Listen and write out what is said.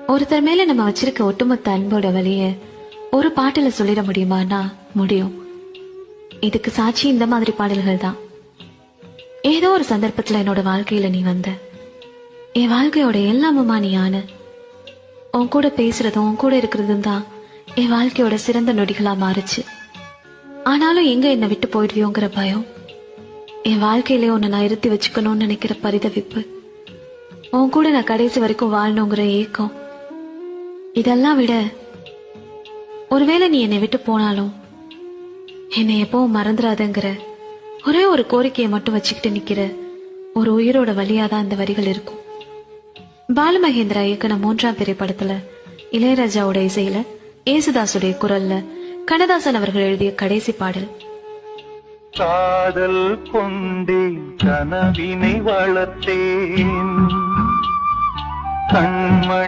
ஒருத்தர் மேல நம்ம வச்சிருக்க ஒட்டுமொத்த அன்போட வழிய ஒரு பாட்டுல சொல்லிட முடியுமானா முடியும். இதுக்கு சாட்சி இந்த மாதிரி பாடல்கள் தான். ஏதோ ஒரு சந்தர்ப்பத்துல என்னோட வாழ்க்கையில நீ வந்த, என் வாழ்க்கையோட எல்லாமுமா நீ ஆன. உன் கூட பேசுறதும் உன் கூட இருக்கிறதும் தான் என் வாழ்க்கையோட சிறந்த நொடிகளா மாறுச்சு. ஆனாலும் எங்க என்னை விட்டு போயிடுவியோங்கிற பயம், என் வாழ்க்கையிலே உன்னை நான் இருத்தி வச்சுக்கணும்னு நினைக்கிற பரிதவிப்பு, உன் கூட நான் கடைசி வரைக்கும் வாழணுங்கிற ஏக்கம், இதெல்லாம் விட ஒருவேளை நீ என்னை விட்டு போனாலும் என்னை எப்பவும் மறந்துடாதங்கிற ஒரே ஒரு கோரிக்கையை மட்டும் வச்சுக்கிட்டு நிக்கிற ஒரு உயிரோட வழியாதான் இந்த வரிகள் இருக்கும். பாலுமகேந்திரா இயக்குன 3ஆம் திரைப்படத்துல இளையராஜாவோட இசையில ஏசுதாசுடைய குரல்ல கண்ணதாசன் அவர்கள் எழுதிய கடைசி பாடல். காதல் கொண்டேன் கனவினை வளர்த்தேன் கண்மணி